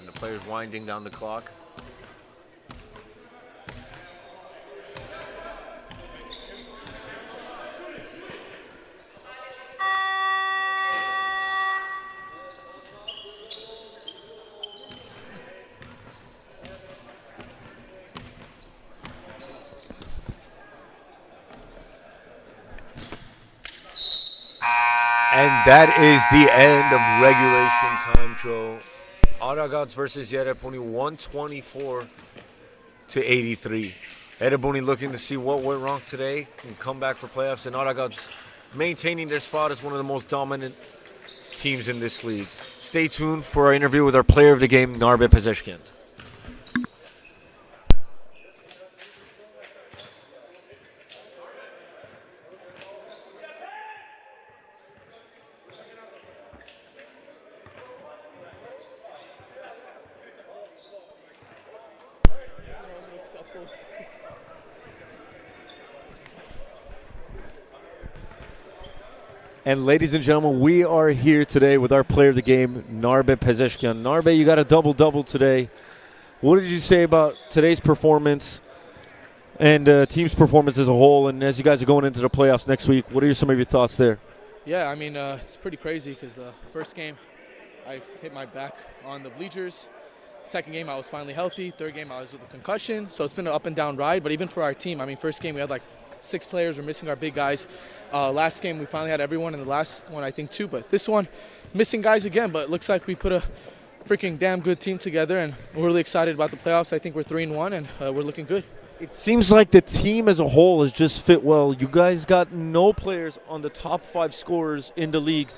the player's winding down the clock. And that is the end of regulation time, Joe. Aragats versus Erebuni, 124 to 83. Erebuni looking to see what went wrong today and come back for playoffs, and Aragats maintaining their spot as one of the most dominant teams in this league. Stay tuned for our interview with our player of the game, Narbe Pezeshkian. And ladies and gentlemen, we are here today with our player of the game, Narbe Pezeshkian. Narbe, you got a double-double today. What did you say about today's performance and team's performance as a whole? And as you guys are going into the playoffs next week, what are some of your thoughts there? Yeah, I mean, it's pretty crazy because the first game, I hit my back on the bleachers. Second game, I was finally healthy. Third game, I was with a concussion. So it's been an up-and-down ride. But even for our team, I mean, first game, we had like 6 players. We're missing our big guys. Last game, we finally had everyone. In the last one, I think 2. But this one, missing guys again. But it looks like we put a freaking damn good team together. And we're really excited about the playoffs. I think we're 3-1, and we're looking good. It seems like the team as a whole has just fit well. You guys got no players on the top 5 scorers in the league,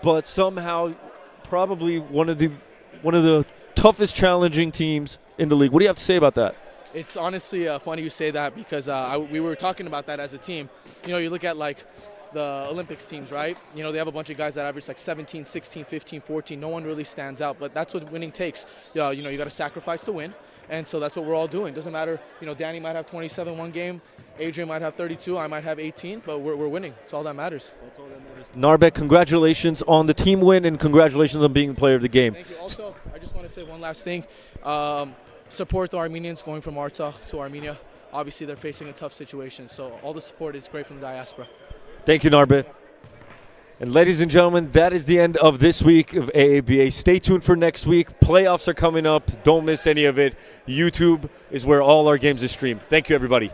but somehow probably one of the toughest challenging teams in the league. What do you have to say about that? It's honestly funny you say that because we were talking about that as a team. You know, you look at like the Olympics teams, right? You know, they have a bunch of guys that average like 17, 16, 15, 14. No one really stands out, but that's what winning takes. You know, you got to sacrifice to win, and so that's what we're all doing. Doesn't matter, you know, Danny might have 27 one game, Adrian might have 32, I might have 18, but we're winning. It's all that matters. Narbek, congratulations on the team win and congratulations on being the player of the game. Thank you. Also, I just want to say one last thing. Support the Armenians going from Artsakh to Armenia. Obviously, they're facing a tough situation, so all the support is great from the diaspora. Thank you, Narbek. And ladies and gentlemen, that is the end of this week of AABA. Stay tuned for next week. Playoffs are coming up. Don't miss any of it. YouTube is where all our games are streamed. Thank you, everybody.